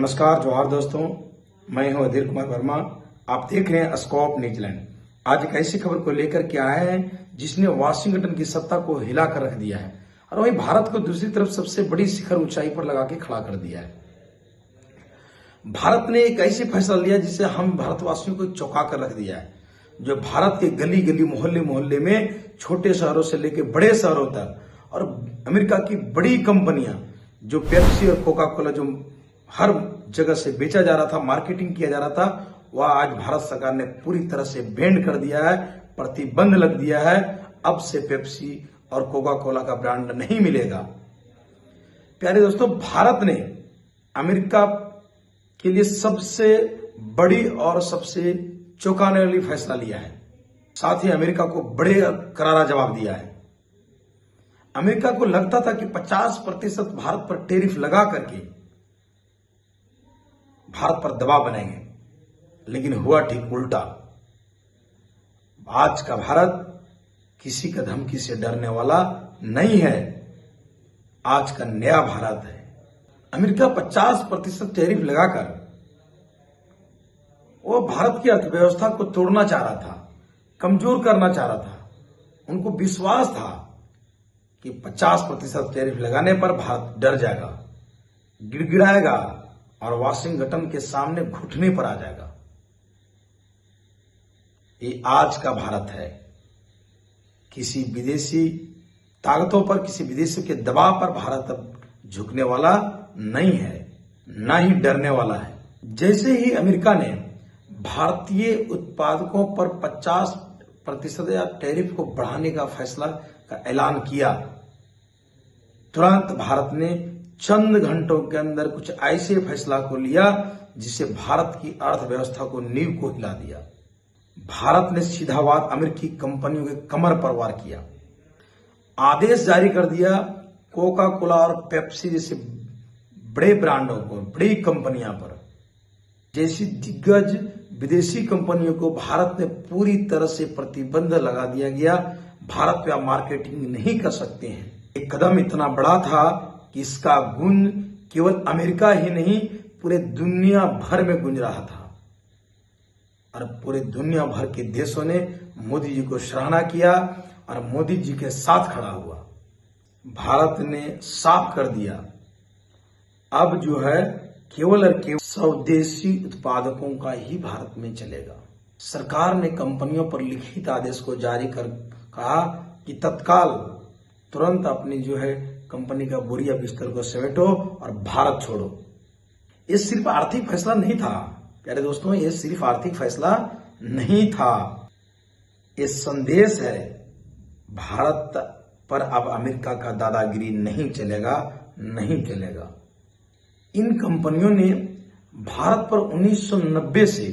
नमस्कार जोहार दोस्तों, मैं हूं अधीर कुमार वर्मा। आप देख रहे हैं स्कॉप न्यूजीलैंड। आज एक ऐसी खबर को लेकर के आए हैं जिसने वाशिंगटन की सत्ता को हिला कर रख दिया है और वहीं भारत को दूसरी तरफ सबसे बड़ी शिखर ऊंचाई पर लगा के खड़ा कर दिया है। भारत ने एक ऐसी फैसला लिया जिसे हम भारतवासियों को चौंका कर रख दिया है। जो भारत के गली गली मोहल्ले मोहल्ले में छोटे शहरों से लेकर बड़े शहरों तक और अमेरिका की बड़ी कंपनियां जो पेप्सी और कोका कोला जो हर जगह से बेचा जा रहा था, मार्केटिंग किया जा रहा था, वह आज भारत सरकार ने पूरी तरह से बैन कर दिया है, प्रतिबंध लग दिया है। अब से पेप्सी और कोका कोला का ब्रांड नहीं मिलेगा। प्यारे दोस्तों, भारत ने अमेरिका के लिए सबसे बड़ी और सबसे चौंकाने वाली फैसला लिया है। साथ ही अमेरिका को बड़े करारा जवाब दिया है। अमेरिका को लगता था कि 50% भारत पर टैरिफ लगा करके भारत पर दबाव बनाएंगे, लेकिन हुआ ठीक उल्टा। आज का भारत किसी का धमकी से डरने वाला नहीं है। आज का नया भारत है। अमेरिका 50% टैरिफ लगाकर वो भारत की अर्थव्यवस्था को तोड़ना चाह रहा था, कमजोर करना चाह रहा था। उनको विश्वास था कि 50% टैरिफ लगाने पर भारत डर जाएगा, गिड़गिड़ाएगा और वाशिंगटन के सामने घुटने पर आ जाएगा। ये आज का भारत है। किसी विदेशी ताकतों पर, किसी विदेशी के दबाव पर भारत अब झुकने वाला नहीं है, ना ही डरने वाला है। जैसे ही अमेरिका ने भारतीय उत्पादकों पर 50% या टैरिफ को बढ़ाने का फैसला का ऐलान किया, तुरंत भारत ने चंद घंटों के अंदर कुछ ऐसे फैसला को लिया जिसे भारत की अर्थव्यवस्था को नींव को हिला दिया। भारत ने सीधा बात अमेरिकी कंपनियों के कमर पर वार किया। आदेश जारी कर दिया कोका कोला और पेप्सी जैसे बड़े ब्रांडों को, बड़ी कंपनियों पर, जैसी दिग्गज विदेशी कंपनियों को भारत ने पूरी तरह से प्रतिबंध लगा दिया गया। भारत पे आप मार्केटिंग नहीं कर सकते हैं। एक कदम इतना बड़ा था कि इसका गूंज केवल अमेरिका ही नहीं, पूरे दुनिया भर में गूंज रहा था और पूरे दुनिया भर के देशों ने मोदी जी को सराहना किया और मोदी जी के साथ खड़ा हुआ। भारत ने साफ कर दिया, अब जो है केवल और केवल स्वदेशी उत्पादकों का ही भारत में चलेगा। सरकार ने कंपनियों पर लिखित आदेश को जारी कर कहा कि तत्काल तुरंत अपनी जो है कंपनी का बोरिया बिस्तर को समेटो और भारत छोड़ो। ये सिर्फ आर्थिक फैसला नहीं था प्यारे दोस्तों, ये सिर्फ आर्थिक फैसला नहीं था। ये संदेश है, भारत पर अब अमेरिका का दादागिरी नहीं चलेगा, नहीं चलेगा। इन कंपनियों ने भारत पर 1990 से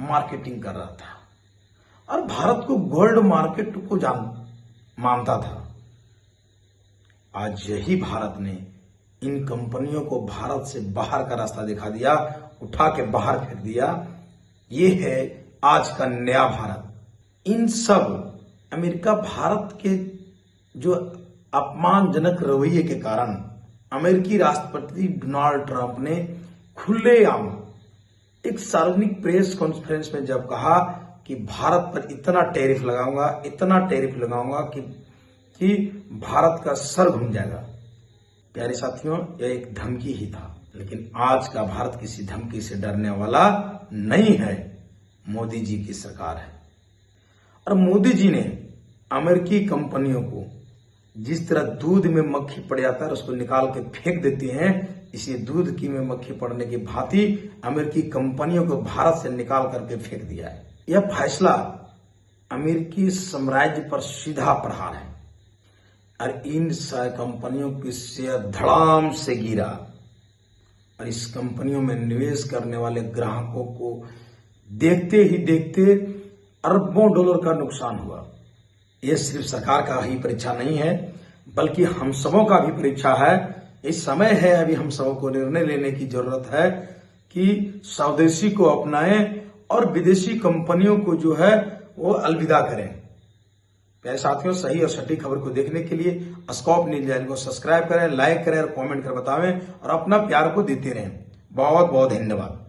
मार्केटिंग कर रहा था और भारत को गोल्ड मार्केट को मानता था। आज यही भारत ने इन कंपनियों को भारत से बाहर का रास्ता दिखा दिया, उठा के बाहर फेंक दिया। ये है आज का नया भारत। इन सब अमेरिका भारत के जो अपमानजनक रवैये के कारण अमेरिकी राष्ट्रपति डोनाल्ड ट्रंप ने खुलेआम एक सार्वजनिक प्रेस कॉन्फ्रेंस में जब कहा कि भारत पर इतना टैरिफ लगाऊंगा, इतना टैरिफ लगाऊंगा कि भारत का सर घूम जाएगा। प्यारे साथियों, यह एक धमकी ही था, लेकिन आज का भारत किसी धमकी से डरने वाला नहीं है। मोदी जी की सरकार है और मोदी जी ने अमेरिकी कंपनियों को जिस तरह दूध में मक्खी पड़ जाता है उसको निकाल के फेंक देते हैं, इसी दूध की में मक्खी पड़ने की भांति अमेरिकी कंपनियों को भारत से निकाल करके फेंक दिया है। यह फैसला अमेरिकी साम्राज्य पर सीधा प्रहार है और इन कंपनियों की शेयर धड़ाम से गिरा और इस कंपनियों में निवेश करने वाले ग्राहकों को देखते ही देखते अरबों डॉलर का नुकसान हुआ। यह सिर्फ सरकार का ही परीक्षा नहीं है, बल्कि हम सबों का भी परीक्षा है। इस समय है, अभी हम सबों को निर्णय लेने की जरूरत है कि स्वदेशी को अपनाएं और विदेशी कंपनियों को जो है वो अलविदा करें। प्यारे साथियों, सही और सटीक खबर को देखने के लिए स्कॉप न्यूज़ चैनल को सब्सक्राइब करें, लाइक करें और कमेंट कर बतावें और अपना प्यार को देते रहें। बहुत बहुत धन्यवाद।